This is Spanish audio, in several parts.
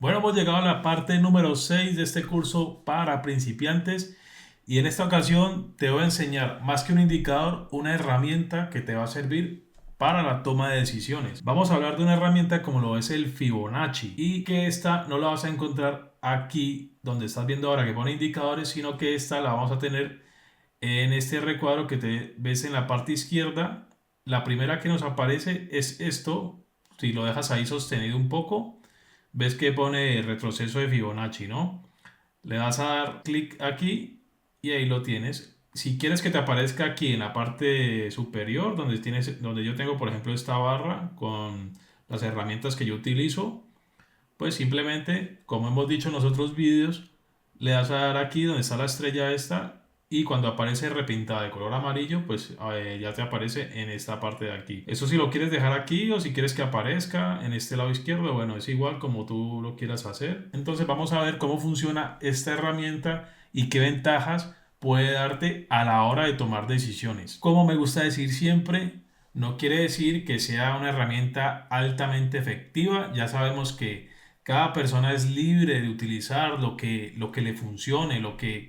Bueno, hemos llegado a la parte número 6 de este curso para principiantes y en esta ocasión te voy a enseñar más que un indicador, una herramienta que te va a servir para la toma de decisiones. Vamos a hablar de una herramienta como lo es el Fibonacci y que esta no la vas a encontrar aquí donde estás viendo ahora que pone indicadores, sino que esta la vamos a tener en este recuadro que te ves en la parte izquierda. La primera que nos aparece es esto. Si lo dejas ahí sostenido un poco, ves que pone retroceso de Fibonacci, ¿no? Le das a dar clic aquí y ahí lo tienes. Si quieres que te aparezca aquí en la parte superior, donde yo tengo, por ejemplo, esta barra con las herramientas que yo utilizo, pues simplemente, como hemos dicho en los otros vídeos, le das a dar aquí donde está la estrella esta y cuando aparece repintada de color amarillo, pues ya te aparece en esta parte de aquí. Eso si lo quieres dejar aquí o si quieres que aparezca en este lado izquierdo, bueno, es igual como tú lo quieras hacer. Entonces vamos a ver cómo funciona esta herramienta y qué ventajas puede darte a la hora de tomar decisiones. Como me gusta decir siempre, no quiere decir que sea una herramienta altamente efectiva. Ya sabemos que cada persona es libre de utilizar lo que le funcione,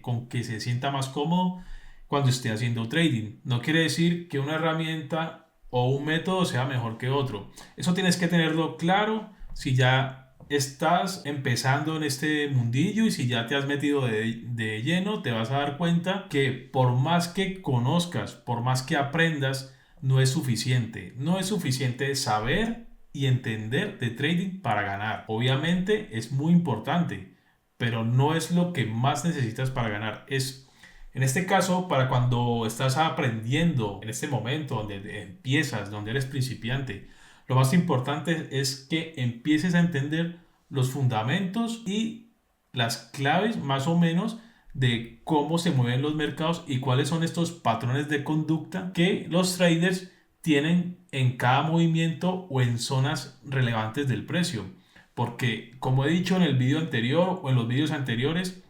con que se sienta más cómodo cuando esté haciendo trading. No quiere decir que una herramienta o un método sea mejor que otro. Eso tienes que tenerlo claro si ya estás empezando en este mundillo y si ya te has metido de lleno, te vas a dar cuenta que por más que conozcas, por más que aprendas, no es suficiente. No es suficiente saber y entender de trading para ganar. Obviamente es muy importante, pero no es lo que más necesitas para ganar. Es en este caso para cuando estás aprendiendo, en este momento donde empiezas, donde eres principiante. Lo más importante es que empieces a entender los fundamentos y las claves más o menos de cómo se mueven los mercados y cuáles son estos patrones de conducta que los traders tienen en cada movimiento o en zonas relevantes del precio. Porque, como he dicho en el vídeo anterior o en los vídeos anteriores,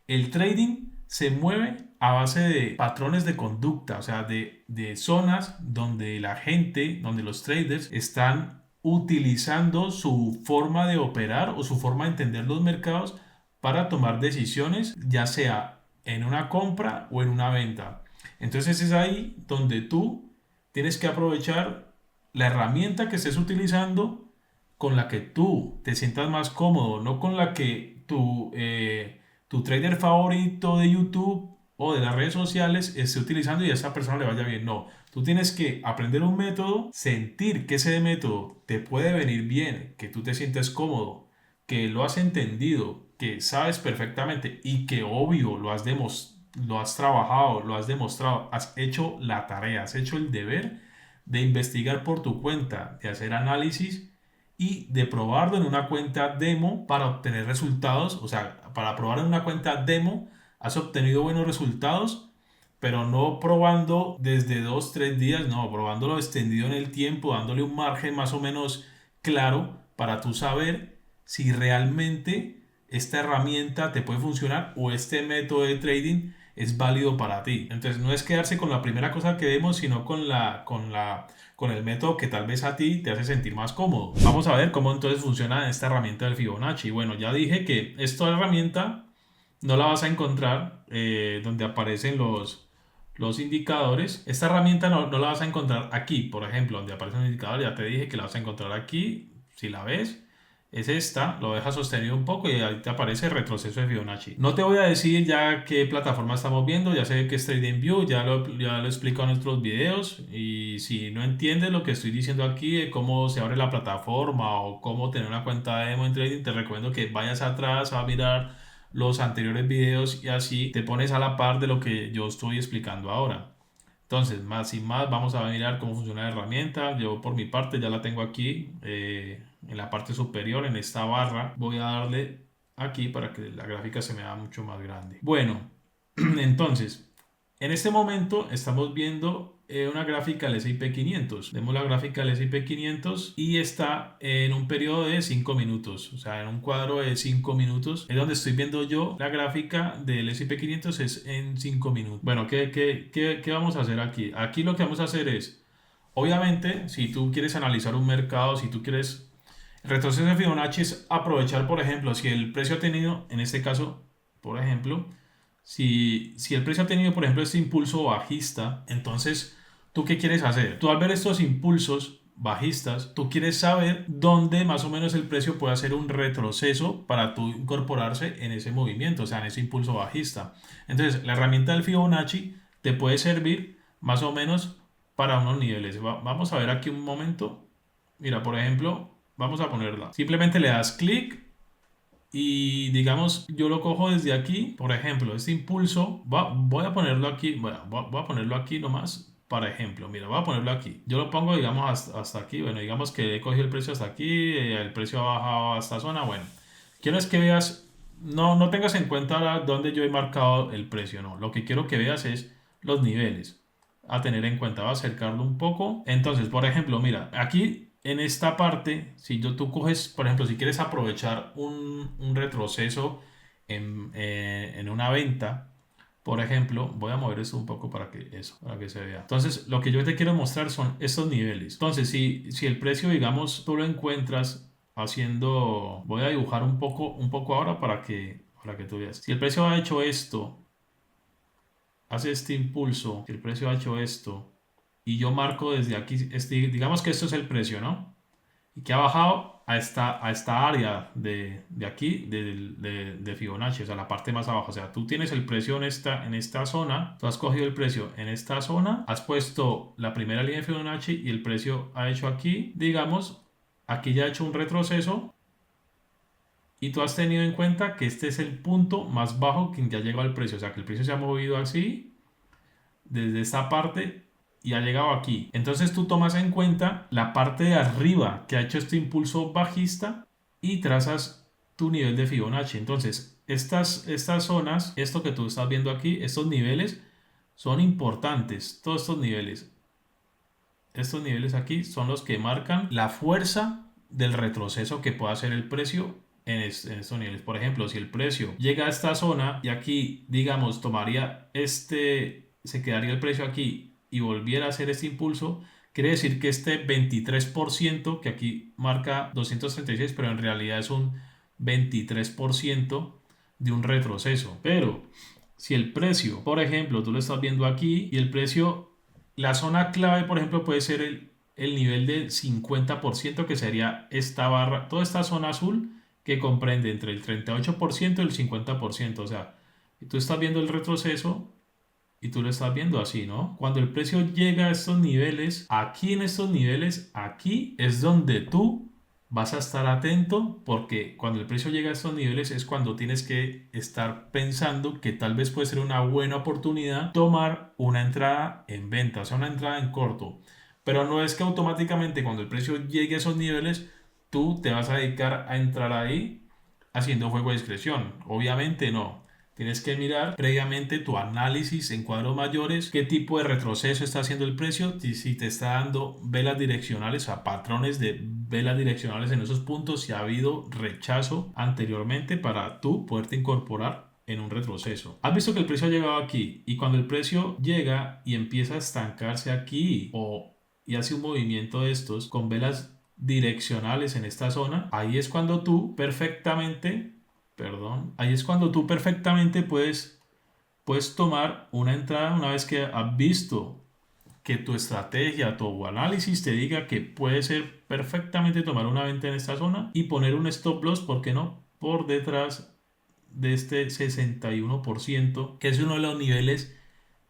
el trading se mueve a base de patrones de conducta, o sea, de zonas donde la gente, donde los traders están utilizando su forma de operar o su forma de entender los mercados para tomar decisiones, ya sea en una compra o en una venta. Entonces es ahí donde tú tienes que aprovechar la herramienta que estés utilizando con la que tú te sientas más cómodo, no con la que tu trader favorito de YouTube o de las redes sociales esté utilizando y a esa persona le vaya bien. No, tú tienes que aprender un método, sentir que ese método te puede venir bien, que tú te sientes cómodo, que lo has entendido, que sabes perfectamente y que obvio lo has trabajado, lo has demostrado, has hecho la tarea, has hecho el deber de investigar por tu cuenta, de hacer análisis y de probarlo en una cuenta demo para obtener resultados. O sea, para probar en una cuenta demo has obtenido buenos resultados, pero no probando desde 2 3 días, no, probándolo extendido en el tiempo, dándole un margen más o menos claro para tú saber si realmente esta herramienta te puede funcionar o este método de trading es válido para ti. Entonces no es quedarse con la primera cosa que vemos, sino con el método que tal vez a ti te hace sentir más cómodo. Vamos a ver cómo entonces funciona esta herramienta del Fibonacci. Bueno, ya dije que esta herramienta no la vas a encontrar donde aparecen los indicadores. Esta herramienta no la vas a encontrar aquí, por ejemplo, donde aparece un indicador. Ya te dije que la vas a encontrar aquí. Si la ves, es esta. Lo dejas sostenido un poco y ahí te aparece retroceso de Fibonacci. No te voy a decir ya qué plataforma estamos viendo. Ya sé que es TradingView. Ya lo he explicado en otros videos. Y si no entiendes lo que estoy diciendo aquí de cómo se abre la plataforma o cómo tener una cuenta demo en trading, te recomiendo que vayas atrás a mirar los anteriores videos y así te pones a la par de lo que yo estoy explicando ahora. Entonces, más sin más, vamos a mirar cómo funciona la herramienta. Yo por mi parte ya la tengo aquí en la parte superior, en esta barra. Voy a darle aquí para que la gráfica se me haga mucho más grande. Bueno, entonces, en este momento estamos viendo una gráfica del S&P 500. Vemos la gráfica del S&P 500 y está en un periodo de 5 minutos, o sea, en un cuadro de 5 minutos. Es donde estoy viendo yo la gráfica del S&P 500 es en 5 minutos. Bueno, ¿qué vamos a hacer aquí? Aquí lo que vamos a hacer es, obviamente, si tú quieres analizar un mercado, si tú quieres El retroceso de Fibonacci es aprovechar, por ejemplo, si el precio ha tenido, en este caso, por ejemplo, si el precio ha tenido, por ejemplo, este impulso bajista, entonces, ¿tú qué quieres hacer? Tú al ver estos impulsos bajistas, tú quieres saber dónde más o menos el precio puede hacer un retroceso para tú incorporarse en ese movimiento, o sea, en ese impulso bajista. Entonces, la herramienta del Fibonacci te puede servir más o menos para unos niveles. Vamos a ver aquí un momento. Mira, por ejemplo, vamos a ponerla. Simplemente le das clic y digamos, yo lo cojo desde aquí. Por ejemplo, este impulso, voy a ponerlo aquí. Bueno, voy a ponerlo aquí nomás. Para ejemplo, mira, voy a ponerlo aquí. Yo lo pongo, digamos, hasta aquí. Bueno, digamos que he cogido el precio hasta aquí. El precio ha bajado a esta zona. Bueno, quiero es que veas, no tengas en cuenta ahora dónde yo he marcado el precio. No, lo que quiero que veas es los niveles a tener en cuenta. Voy a acercarlo un poco. Entonces, por ejemplo, mira, aquí en esta parte, si tú coges, por ejemplo, si quieres aprovechar un retroceso en una venta, por ejemplo, voy a mover esto un poco para que se vea. Entonces, lo que yo te quiero mostrar son estos niveles. Entonces, si el precio, digamos, tú lo encuentras haciendo, voy a dibujar un poco ahora para que tú veas. Si el precio ha hecho esto, hace este impulso, si el precio ha hecho esto, y yo marco desde aquí, digamos que esto es el precio, ¿no? Y que ha bajado a esta área de aquí, de Fibonacci, o sea, la parte más abajo. O sea, tú tienes el precio en esta zona, tú has cogido el precio en esta zona, has puesto la primera línea de Fibonacci y el precio ha hecho aquí, digamos, aquí ya ha hecho un retroceso y tú has tenido en cuenta que este es el punto más bajo que ya ha llegado al precio. O sea, que el precio se ha movido así desde esta parte y ha llegado aquí. Entonces tú tomas en cuenta la parte de arriba que ha hecho este impulso bajista y trazas tu nivel de Fibonacci. Entonces estas zonas, esto que tú estás viendo aquí, estos niveles son importantes. Todos estos niveles aquí son los que marcan la fuerza del retroceso que puede hacer el precio en estos niveles. Por ejemplo, si el precio llega a esta zona y aquí, digamos, se quedaría el precio aquí y volviera a hacer este impulso, quiere decir que este 23% que aquí marca 236, pero en realidad es un 23% de un retroceso. Pero si el precio, por ejemplo, tú lo estás viendo aquí y el precio, la zona clave, por ejemplo, puede ser el nivel del 50%, que sería esta barra, toda esta zona azul que comprende entre el 38% y el 50%. O sea, tú estás viendo el retroceso y tú lo estás viendo así, ¿no? Cuando el precio llega a estos niveles, aquí en estos niveles, aquí es donde tú vas a estar atento, porque cuando el precio llega a estos niveles es cuando tienes que estar pensando que tal vez puede ser una buena oportunidad tomar una entrada en venta, o sea, una entrada en corto. Pero no es que automáticamente cuando el precio llegue a esos niveles, tú te vas a dedicar a entrar ahí haciendo juego de discreción. Obviamente no. Tienes que mirar previamente tu análisis en cuadros mayores, qué tipo de retroceso está haciendo el precio, si te está dando velas direccionales, a patrones de velas direccionales en esos puntos, si ha habido rechazo anteriormente para tú poderte incorporar en un retroceso. Has visto que el precio ha llegado aquí y cuando el precio llega y empieza a estancarse aquí y hace un movimiento de estos con velas direccionales en esta zona, ahí es cuando tú perfectamente puedes tomar una entrada una vez que has visto que tu estrategia, tu análisis te diga que puede ser perfectamente tomar una venta en esta zona y poner un stop loss, ¿por qué no? Por detrás de este 61%, que es uno de los niveles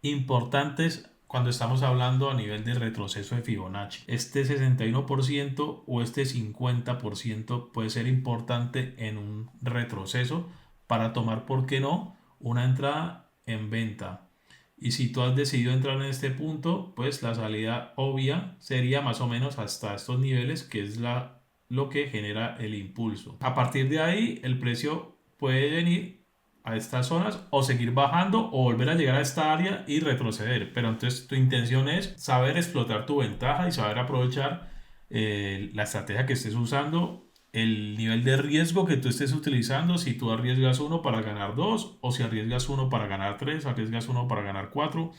importantes cuando estamos hablando a nivel de retroceso de Fibonacci. Este 61% o este 50% puede ser importante en un retroceso para tomar, ¿por qué no?, una entrada en venta. Y si tú has decidido entrar en este punto, pues la salida obvia sería más o menos hasta estos niveles, que es lo que genera el impulso. A partir de ahí, el precio puede venir a estas zonas o seguir bajando o volver a llegar a esta área y retroceder. Pero entonces tu intención es saber explotar tu ventaja y saber aprovechar la estrategia que estés usando, el nivel de riesgo que tú estés utilizando, si tú arriesgas uno para ganar dos, o si arriesgas uno para ganar tres, arriesgas uno para ganar cuatro,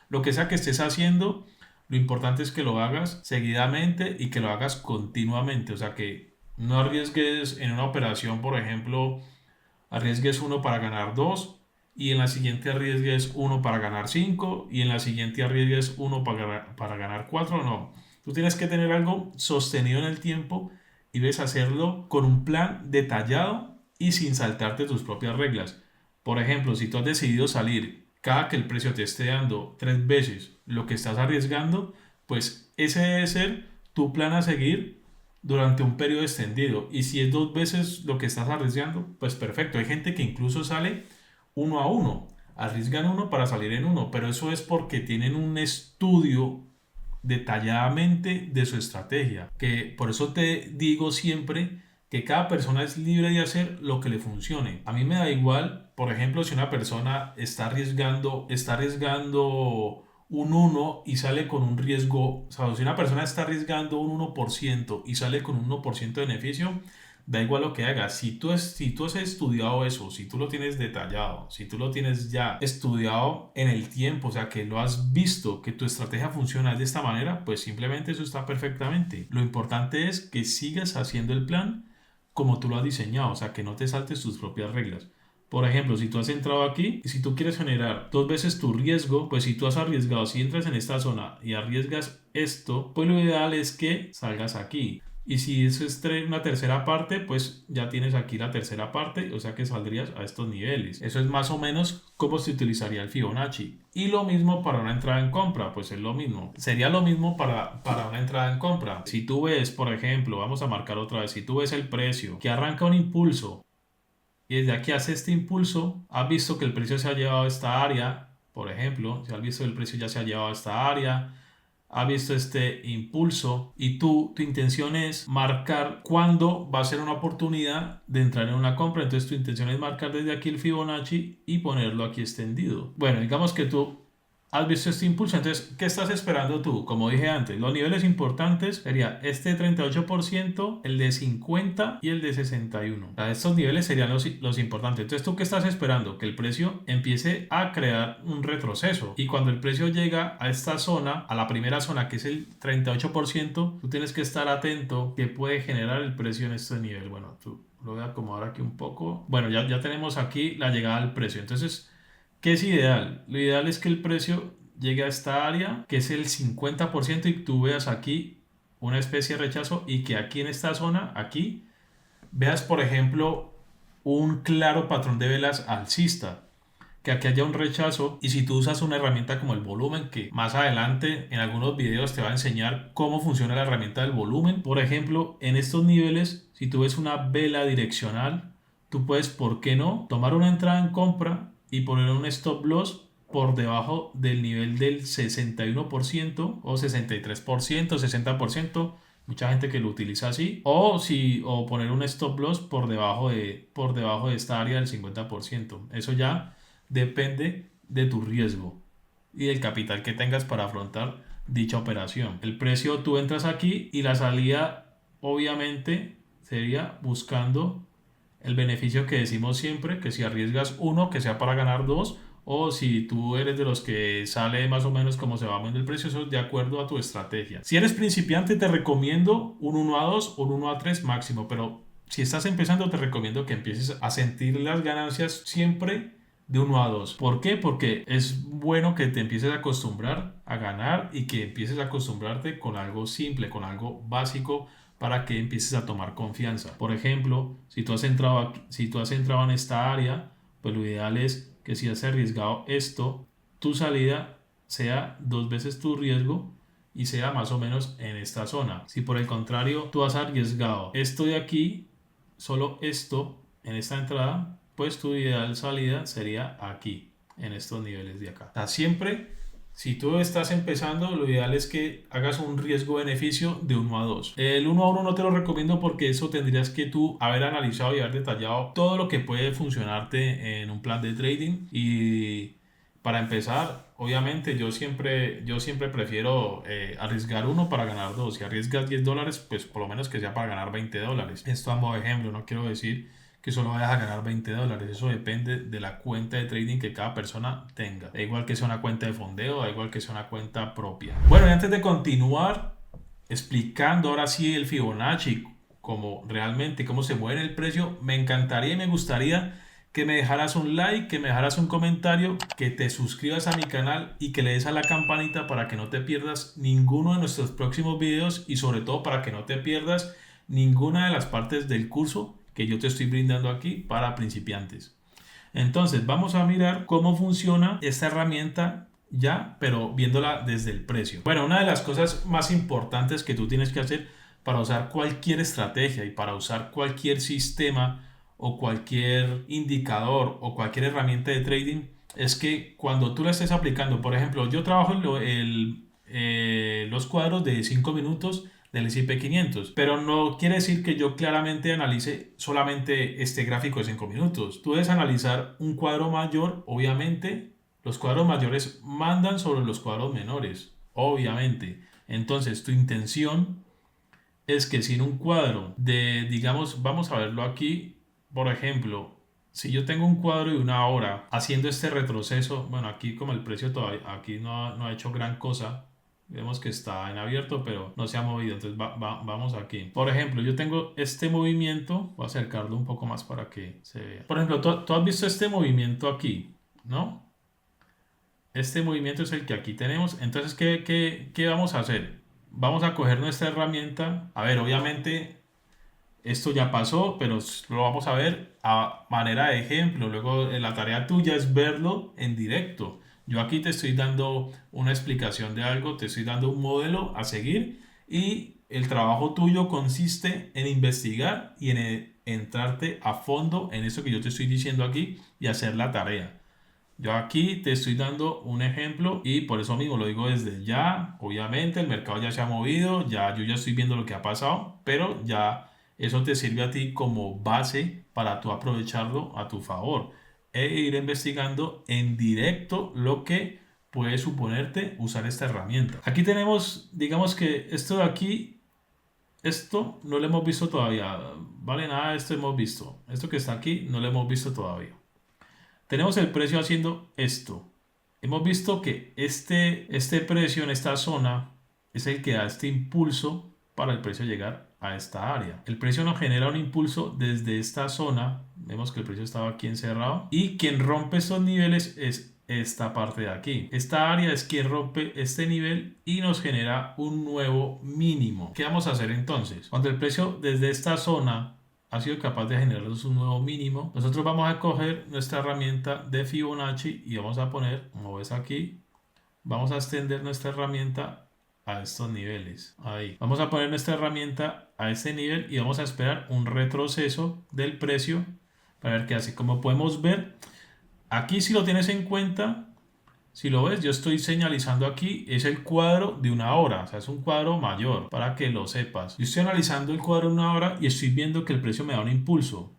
lo que sea que estés haciendo, lo importante es que lo hagas seguidamente y que lo hagas continuamente, o sea, que No arriesgues en una operación, por ejemplo, arriesgues uno para ganar 2 y en la siguiente arriesgues uno para ganar 5 y en la siguiente arriesgues uno para ganar 4. No, tú tienes que tener algo sostenido en el tiempo y debes hacerlo con un plan detallado y sin saltarte tus propias reglas. Por ejemplo, si tú has decidido salir cada que el precio te esté dando 3 veces lo que estás arriesgando, pues ese debe ser tu plan a seguir durante un periodo extendido. Y si es 2 veces lo que estás arriesgando, pues perfecto. Hay gente que incluso sale uno a uno, arriesgan uno para salir en uno, pero eso es porque tienen un estudio detalladamente de su estrategia. Que por eso te digo siempre que cada persona es libre de hacer lo que le funcione. A mí me da igual, por ejemplo, si una persona está arriesgando un uno y sale con un riesgo, o sea, si una persona está arriesgando un 1% y sale con un 1% de beneficio, da igual lo que hagas. Si tú has estudiado eso, si tú lo tienes detallado, si tú lo tienes ya estudiado en el tiempo, o sea, que lo has visto, que tu estrategia funciona de esta manera, pues simplemente eso está perfectamente. Lo importante es que sigas haciendo el plan como tú lo has diseñado, o sea, que no te saltes tus propias reglas. Por ejemplo, si tú has entrado aquí y si tú quieres generar 2 veces tu riesgo, pues si tú has arriesgado, si entras en esta zona y arriesgas esto, pues lo ideal es que salgas aquí. Y si eso es una tercera parte, pues ya tienes aquí la tercera parte, o sea que saldrías a estos niveles. Eso es más o menos cómo se utilizaría el Fibonacci. Y lo mismo para una entrada en compra, pues es lo mismo. Sería lo mismo para una entrada en compra. Si tú ves, por ejemplo, vamos a marcar otra vez, si tú ves el precio que arranca un impulso y desde aquí hace este impulso, has visto que el precio se ha llevado a esta área, por ejemplo, si has visto que el precio ya se ha llevado a esta área, ha visto este impulso y tu intención es marcar cuándo va a ser una oportunidad de entrar en una compra. Entonces tu intención es marcar desde aquí el Fibonacci y ponerlo aquí extendido. Bueno, digamos que tú has visto este impulso, entonces, ¿qué estás esperando tú? Como dije antes, los niveles importantes sería este 38%, el de 50 y el de 61. O sea, estos niveles serían los importantes. Entonces, ¿tú qué estás esperando? Que el precio empiece a crear un retroceso. Y cuando el precio llega a esta zona, a la primera zona que es el 38%, tú tienes que estar atento que puede generar el precio en este nivel. Bueno, tú lo voy a acomodar aquí un poco. Bueno, ya tenemos aquí la llegada al precio. Entonces, ¿qué es ideal? Lo ideal es que el precio llegue a esta área, que es el 50%, y tú veas aquí una especie de rechazo y que aquí en esta zona, aquí, veas, por ejemplo, un claro patrón de velas alcista, que aquí haya un rechazo. Y si tú usas una herramienta como el volumen, que más adelante en algunos videos te va a enseñar cómo funciona la herramienta del volumen, por ejemplo, en estos niveles, si tú ves una vela direccional, tú puedes, ¿por qué no?, tomar una entrada en compra y poner un stop loss por debajo del nivel del 61% o 63%, 60%. Mucha gente que lo utiliza así. O poner un stop loss por debajo de esta área del 50%. Eso ya depende de tu riesgo y del capital que tengas para afrontar dicha operación. El precio, tú entras aquí y la salida obviamente sería buscando el beneficio que decimos siempre, que si arriesgas uno, que sea para ganar dos, o si tú eres de los que sale más o menos como se va moviendo el precio, eso es de acuerdo a tu estrategia. Si eres principiante, te recomiendo un 1 a 2 o un 1 a 3 máximo, pero si estás empezando, te recomiendo que empieces a sentir las ganancias siempre de 1 a 2. ¿Por qué? Porque es bueno que te empieces a acostumbrar a ganar y que empieces a acostumbrarte con algo simple, con algo básico, para que empieces a tomar confianza. Por ejemplo, si tú has entrado en esta área, pues lo ideal es que si has arriesgado esto, tu salida sea 2 veces tu riesgo y sea más o menos en esta zona. Si por el contrario tú has arriesgado esto de aquí, solo esto en esta entrada, pues tu ideal salida sería aquí, en estos niveles de acá. O sea, siempre, si tú estás empezando, lo ideal es que hagas un riesgo-beneficio de 1 a 2. El 1 a 1 no te lo recomiendo porque eso tendrías que tú haber analizado y haber detallado todo lo que puede funcionarte en un plan de trading. Y para empezar, obviamente yo siempre prefiero arriesgar uno para ganar dos. Si arriesgas $10, pues por lo menos que sea para ganar $20. Esto a modo de ejemplo, no quiero decir que solo vayas a ganar $20. Eso depende de la cuenta de trading que cada persona tenga. Da igual que sea una cuenta de fondeo, da igual que sea una cuenta propia. Bueno, y antes de continuar explicando ahora sí el Fibonacci, como realmente cómo se mueve el precio, me encantaría y me gustaría que me dejaras un like, que me dejaras un comentario, que te suscribas a mi canal y que le des a la campanita para que no te pierdas ninguno de nuestros próximos videos y sobre todo para que no te pierdas ninguna de las partes del curso que yo te estoy brindando aquí para principiantes. Entonces vamos a mirar cómo funciona esta herramienta ya, pero viéndola desde el precio. Bueno, una de las cosas más importantes que tú tienes que hacer para usar cualquier estrategia y para usar cualquier sistema o cualquier indicador o cualquier herramienta de trading es que cuando tú la estés aplicando, por ejemplo, yo trabajo los cuadros de 5 minutos del S&P 500, pero no quiere decir que yo claramente analice solamente este gráfico de 5 minutos. Tú debes analizar un cuadro mayor, obviamente. Los cuadros mayores mandan sobre los cuadros menores, obviamente. Entonces, tu intención es que si en un cuadro de, digamos, vamos a verlo aquí, por ejemplo, si yo tengo un cuadro de una hora haciendo este retroceso, bueno, aquí como el precio todavía, aquí no ha hecho gran cosa, vemos que está en abierto, pero no se ha movido, entonces vamos aquí. Por ejemplo, yo tengo este movimiento, voy a acercarlo un poco más para que se vea. Por ejemplo, tú has visto este movimiento aquí, ¿no? Este movimiento es el que aquí tenemos. Entonces, ¿qué vamos a hacer? Vamos a coger nuestra herramienta. A ver, obviamente esto ya pasó, pero lo vamos a ver a manera de ejemplo. Luego la tarea tuya es verlo en directo. Yo aquí te estoy dando una explicación de algo, te estoy dando un modelo a seguir y el trabajo tuyo consiste en investigar y en entrarte a fondo en eso que yo te estoy diciendo aquí y hacer la tarea. Yo aquí te estoy dando un ejemplo y por eso mismo lo digo desde ya. Obviamente el mercado ya se ha movido, yo ya estoy viendo lo que ha pasado, pero ya eso te sirve a ti como base para tú aprovecharlo a tu favor e ir investigando en directo lo que puede suponerte usar esta herramienta. Aquí tenemos, digamos que esto de aquí, esto no lo hemos visto todavía, vale nada, esto hemos visto. Esto que está aquí no lo hemos visto todavía. Tenemos el precio haciendo esto. Hemos visto que este precio en esta zona es el que da este impulso para el precio llegar a esta área. El precio nos genera un impulso desde esta zona. Vemos que el precio estaba aquí encerrado. Y quien rompe estos niveles es esta parte de aquí. Esta área es quien rompe este nivel y nos genera un nuevo mínimo. ¿Qué vamos a hacer entonces? Cuando el precio desde esta zona ha sido capaz de generarnos un nuevo mínimo, nosotros vamos a coger nuestra herramienta de Fibonacci y vamos a poner, como ves aquí, vamos a extender nuestra herramienta a estos niveles. Ahí. Vamos a poner nuestra herramienta a este nivel y vamos a esperar un retroceso del precio para ver qué hace. Como podemos ver, aquí si lo tienes en cuenta, si lo ves, yo estoy señalizando aquí, es el cuadro de una hora, o sea, es un cuadro mayor, para que lo sepas. Yo estoy analizando el cuadro de una hora y estoy viendo que el precio me da un impulso.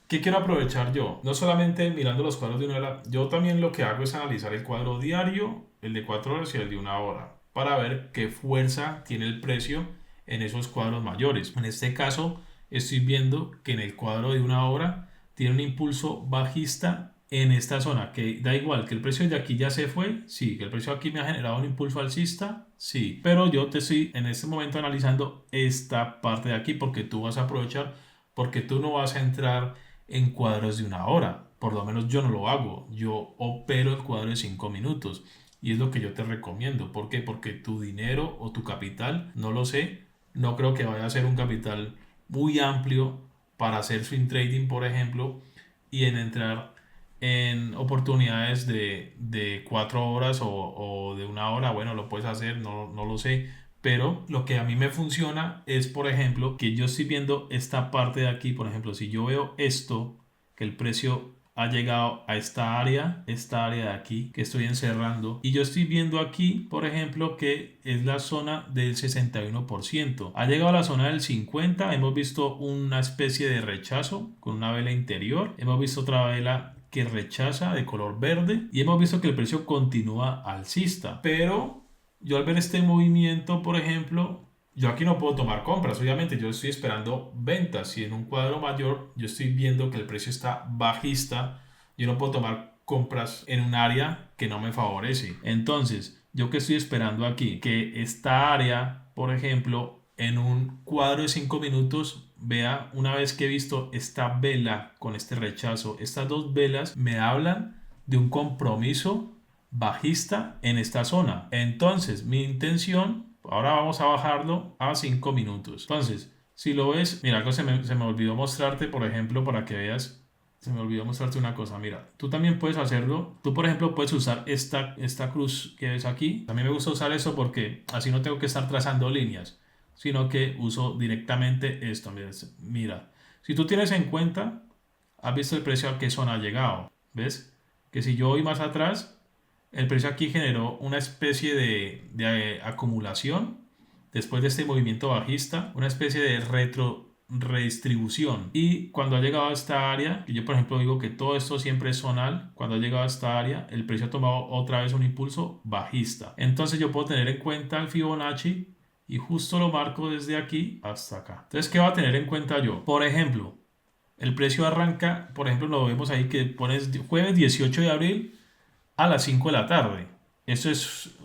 ¿Qué quiero aprovechar yo? No solamente mirando los cuadros de una hora, yo también lo que hago es analizar el cuadro diario, el de 4 horas y el de una hora, para ver qué fuerza tiene el precio en esos cuadros mayores. En este caso, estoy viendo que en el cuadro de una hora tiene un impulso bajista en esta zona, que da igual que el precio de aquí ya se fue, sí, que el precio aquí me ha generado un impulso alcista, sí, pero yo te estoy en este momento analizando esta parte de aquí porque tú vas a aprovechar, porque tú no vas a entrar en cuadros de una hora, por lo menos yo no lo hago, yo opero el cuadro de 5 minutos y es lo que yo te recomiendo. ¿Por qué? Porque tu dinero o tu capital, no lo sé, no creo que vaya a ser un capital muy amplio para hacer swing trading, por ejemplo, y en entrar en oportunidades de 4 horas o de una hora. Bueno, lo puedes hacer, no lo sé, pero lo que a mí me funciona es, por ejemplo, que yo estoy viendo esta parte de aquí. Por ejemplo, si yo veo esto, que el precio ha llegado a esta área de aquí que estoy encerrando, y yo estoy viendo aquí, por ejemplo, que es la zona del 61%, ha llegado a la zona del 50%. Hemos visto una especie de rechazo con una vela interior, hemos visto otra vela que rechaza de color verde y hemos visto que el precio continúa alcista, pero yo al ver este movimiento, por ejemplo, yo aquí no puedo tomar compras, obviamente yo estoy esperando ventas. Si en un cuadro mayor yo estoy viendo que el precio está bajista, yo no puedo tomar compras en un área que no me favorece. Entonces, yo que estoy esperando aquí, que esta área, por ejemplo, en un cuadro de 5 minutos vea, una vez que he visto esta vela con este rechazo, estas dos velas me hablan de un compromiso bajista en esta zona. Entonces, mi intención, ahora vamos a bajarlo a 5 minutos. Entonces, si lo ves, mira, algo se me olvidó mostrarte, por ejemplo, para que veas. Se me olvidó mostrarte una cosa, mira, tú también puedes hacerlo, tú por ejemplo puedes usar esta cruz que ves aquí, a mí me gusta usar eso porque así no tengo que estar trazando líneas, sino que uso directamente esto, mira, si tú tienes en cuenta, has visto el precio a qué zona ha llegado, ¿ves? Que si yo voy más atrás, el precio aquí generó una especie de acumulación después de este movimiento bajista, una especie de redistribución. Y cuando ha llegado a esta área, que yo por ejemplo digo que todo esto siempre es zonal, cuando ha llegado a esta área, el precio ha tomado otra vez un impulso bajista. Entonces yo puedo tener en cuenta el Fibonacci y justo lo marco desde aquí hasta acá. Entonces, ¿qué va a tener en cuenta yo? Por ejemplo, el precio arranca, por ejemplo, lo vemos ahí que pones jueves 18 de abril a las 5 de la tarde. Esto es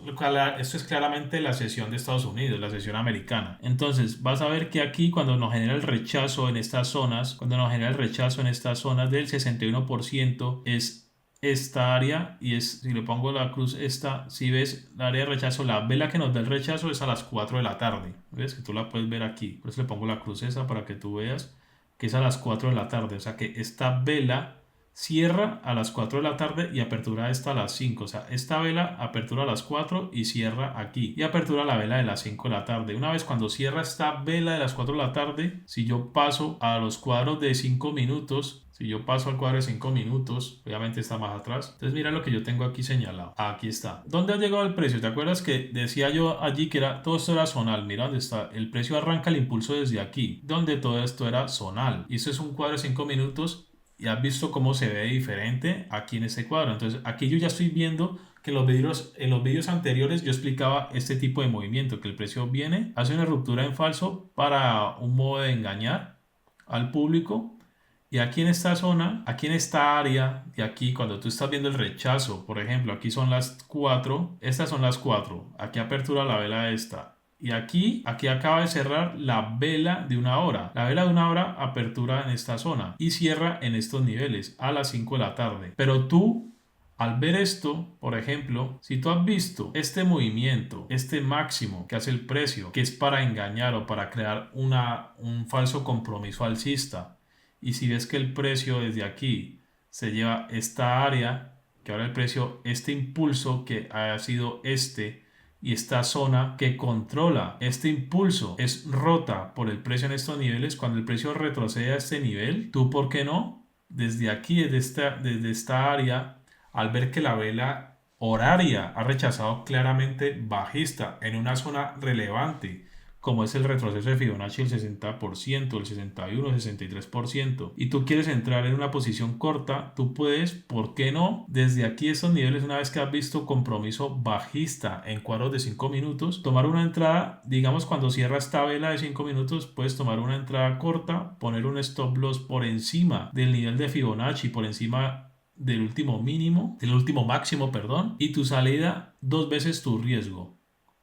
claramente la sesión de Estados Unidos, la sesión americana. Entonces, vas a ver que aquí cuando nos genera el rechazo en estas zonas, cuando nos genera el rechazo en estas zonas del 61% es esta área y si le pongo la cruz esta, si ves la área de rechazo, la vela que nos da el rechazo es a las 4 de la tarde. ¿Ves? Que tú la puedes ver aquí. Por eso le pongo la cruz esa para que tú veas que es a las 4 de la tarde. O sea que esta vela cierra a las 4 de la tarde y apertura esta a las 5. O sea, esta vela apertura a las 4 y cierra aquí. Y apertura la vela de las 5 de la tarde. Una vez cuando cierra esta vela de las 4 de la tarde, si yo paso a los cuadros de 5 minutos, si yo paso al cuadro de 5 minutos, obviamente está más atrás. Entonces mira lo que yo tengo aquí señalado. Aquí está. ¿Dónde ha llegado el precio? ¿Te acuerdas que decía yo allí que todo esto era zonal? Mira dónde está. El precio arranca el impulso desde aquí, donde todo esto era zonal. Y esto es un cuadro de 5 minutos. Y has visto cómo se ve diferente aquí en este cuadro. Entonces aquí yo ya estoy viendo que en los vídeos anteriores yo explicaba este tipo de movimiento, que el precio viene, hace una ruptura en falso para un modo de engañar al público. Y aquí en esta zona, aquí en esta área, y aquí cuando tú estás viendo el rechazo, por ejemplo, aquí son las 4, estas son las 4, aquí apertura la vela esta. Y aquí acaba de cerrar la vela de una hora. La vela de una hora apertura en esta zona y cierra en estos niveles a las 5 de la tarde. Pero tú, al ver esto, por ejemplo, si tú has visto este movimiento, este máximo que hace el precio, que es para engañar o para crear un falso compromiso alcista, y si ves que el precio desde aquí se lleva esta área, que ahora el precio, este impulso que ha sido y esta zona que controla este impulso es rota por el precio en estos niveles, cuando el precio retrocede a este nivel, tú, ¿por qué no? Desde aquí, desde esta área, al ver que la vela horaria ha rechazado claramente bajista en una zona relevante, como es el retroceso de Fibonacci del 60%, el 61%, 63%, y tú quieres entrar en una posición corta, tú puedes, ¿por qué no? Desde aquí estos niveles, una vez que has visto compromiso bajista en cuadros de 5 minutos, tomar una entrada, digamos cuando cierra esta vela de 5 minutos, puedes tomar una entrada corta, poner un stop loss por encima del nivel de Fibonacci, por encima del último máximo, perdón, y tu salida 2 veces tu riesgo.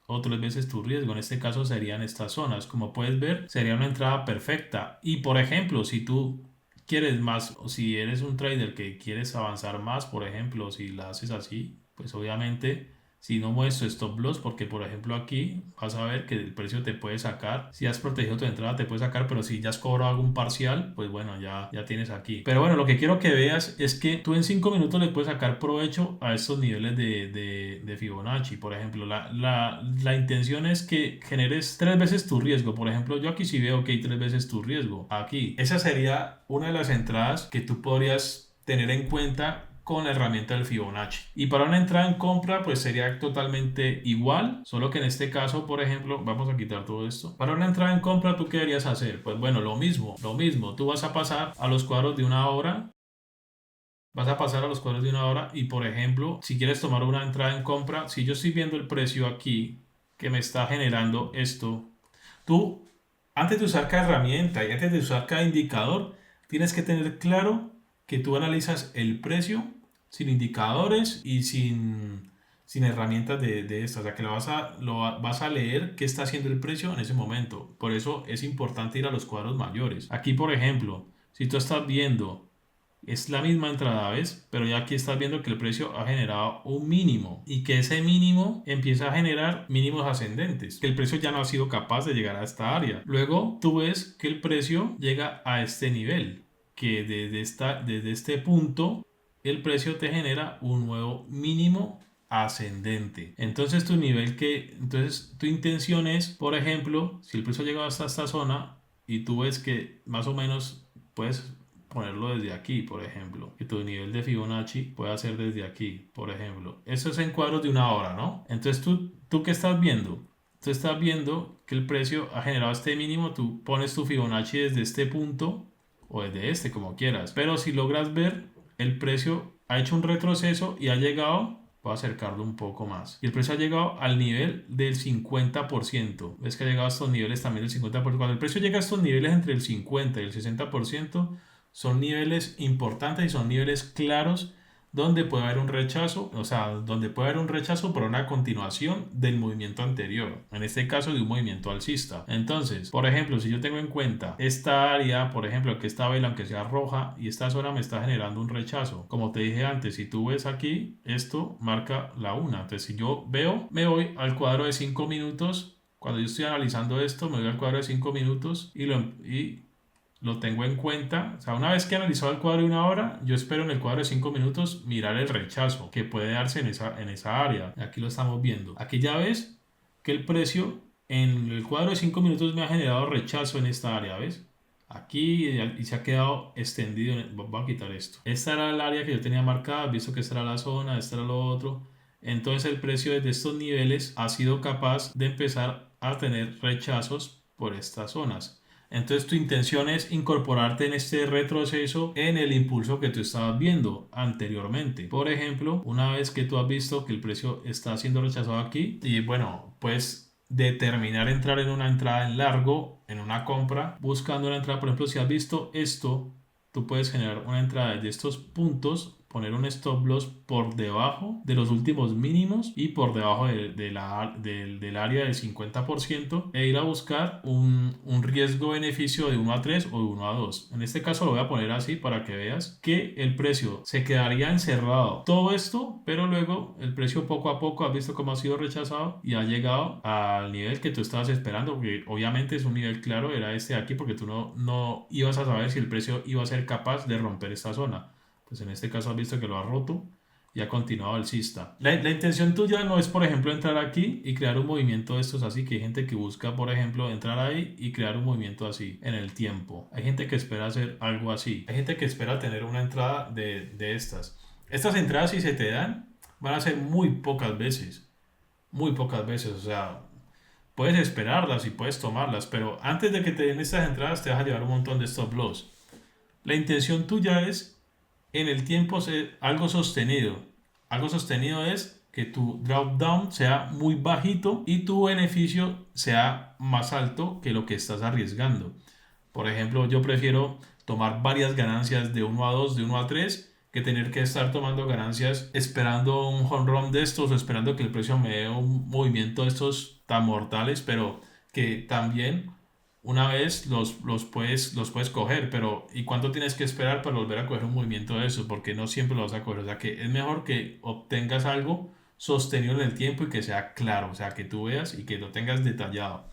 Otras veces tu riesgo, en este caso serían estas zonas. Como puedes ver, sería una entrada perfecta. Y por ejemplo, si tú quieres más, o si eres un trader que quieres avanzar más, por ejemplo, si la haces así, pues obviamente si no muestro stop loss, porque por ejemplo aquí vas a ver que el precio te puede sacar, si has protegido tu entrada te puede sacar, pero si ya has cobrado algún parcial, pues bueno, ya tienes aquí. Pero bueno, lo que quiero que veas es que tú en 5 minutos le puedes sacar provecho a estos niveles de Fibonacci. Por ejemplo, la intención es que generes 3 veces tu riesgo. Por ejemplo, yo aquí sí veo que hay 3 veces tu riesgo. Aquí, esa sería una de las entradas que tú podrías tener en cuenta con la herramienta del Fibonacci. Y para una entrada en compra, pues sería totalmente igual, solo que en este caso, por ejemplo, vamos a quitar todo esto. Para una entrada en compra, ¿tú qué deberías hacer? Pues bueno, lo mismo. Tú vas a pasar a los cuadros de una hora. Vas a pasar a los cuadros de una hora y, por ejemplo, si quieres tomar una entrada en compra, si yo estoy viendo el precio aquí que me está generando esto, tú, antes de usar cada herramienta y antes de usar cada indicador, tienes que tener claro que tú analizas el precio sin indicadores y sin sin herramientas de estas. O sea, que vas a leer qué está haciendo el precio en ese momento. Por eso es importante ir a los cuadros mayores. Aquí, por ejemplo, si tú estás viendo, es la misma entrada, ¿ves? Pero ya aquí estás viendo que el precio ha generado un mínimo y que ese mínimo empieza a generar mínimos ascendentes, que el precio ya no ha sido capaz de llegar a esta área. Luego tú ves que el precio llega a este nivel, que desde este punto el precio te genera un nuevo mínimo ascendente. Entonces entonces tu intención es, por ejemplo, si el precio llega hasta esta zona y tú ves que más o menos puedes ponerlo desde aquí, por ejemplo, que tu nivel de Fibonacci pueda ser desde aquí, por ejemplo. Eso es en cuadros de una hora, ¿no? Entonces ¿tú qué estás viendo? Tú estás viendo que el precio ha generado este mínimo, tú pones tu Fibonacci desde este punto o desde este, como quieras. Pero si logras ver, el precio ha hecho un retroceso y ha llegado, voy a acercarlo un poco más. Y el precio ha llegado al nivel del 50%. Ves que ha llegado a estos niveles también del 50%. Cuando el precio llega a estos niveles entre el 50 y el 60%, son niveles importantes y son niveles claros donde puede haber un rechazo, o sea, donde puede haber un rechazo por una continuación del movimiento anterior, en este caso de un movimiento alcista. Entonces, por ejemplo, si yo tengo en cuenta esta área, por ejemplo, que esta vela, aunque sea roja, y esta zona me está generando un rechazo. Como te dije antes, si tú ves aquí, esto marca la 1. Entonces, si yo veo, me voy al cuadro de 5 minutos. Cuando yo estoy analizando esto, me voy al cuadro de 5 minutos y lo tengo en cuenta. O sea, una vez que he analizado el cuadro de una hora, yo espero en el cuadro de 5 minutos mirar el rechazo que puede darse en esa área. Aquí lo estamos viendo. Aquí ya ves que el precio en el cuadro de 5 minutos me ha generado rechazo en esta área, ¿ves? Aquí y se ha quedado extendido. Voy a quitar esto. Esta era el área que yo tenía marcada, visto que esta era la zona, esta era lo otro. Entonces el precio desde estos niveles ha sido capaz de empezar a tener rechazos por estas zonas. Entonces tu intención es incorporarte en este retroceso en el impulso que tú estabas viendo anteriormente. Por ejemplo, una vez que tú has visto que el precio está siendo rechazado aquí y bueno, pues determinar entrar en una entrada en largo, en una compra, buscando una entrada. Por ejemplo, si has visto esto, tú puedes generar una entrada de estos puntos, poner un stop loss por debajo de los últimos mínimos y por debajo del área del 50% e ir a buscar un riesgo-beneficio de 1 a 3 o de 1 a 2. En este caso lo voy a poner así para que veas que el precio se quedaría encerrado todo esto, pero luego el precio poco a poco has visto cómo ha sido rechazado y ha llegado al nivel que tú estabas esperando, que obviamente es un nivel claro, era este de aquí, porque tú no ibas a saber si el precio iba a ser capaz de romper esta zona. Pues en este caso has visto que lo ha roto y ha continuado alcista. La intención tuya no es, por ejemplo, entrar aquí y crear un movimiento de estos así, que hay gente que busca, por ejemplo, entrar ahí y crear un movimiento así en el tiempo. Hay gente que espera hacer algo así. Hay gente que espera tener una entrada de estas. Estas entradas, si se te dan, van a ser muy pocas veces. Muy pocas veces, o sea, puedes esperarlas y puedes tomarlas, pero antes de que te den estas entradas te vas a llevar un montón de stop loss. La intención tuya es en el tiempo algo sostenido. Algo sostenido es que tu drawdown sea muy bajito y tu beneficio sea más alto que lo que estás arriesgando. Por ejemplo, yo prefiero tomar varias ganancias de 1 a 2, de 1 a 3, que tener que estar tomando ganancias esperando un home run de estos o esperando que el precio me dé un movimiento de estos tan mortales, pero que también una vez los puedes coger, pero ¿y cuánto tienes que esperar para volver a coger un movimiento de eso? Porque no siempre lo vas a coger. O sea que es mejor que obtengas algo sostenido en el tiempo y que sea claro, o sea que tú veas y que lo tengas detallado.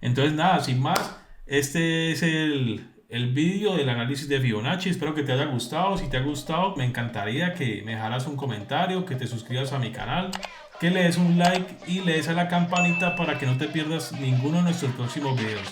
Entonces nada, sin más, este es el vídeo del análisis de Fibonacci. Espero que te haya gustado. Si te ha gustado, me encantaría que me dejaras un comentario, que te suscribas a mi canal, que le des un like y le des a la campanita para que no te pierdas ninguno de nuestros próximos videos.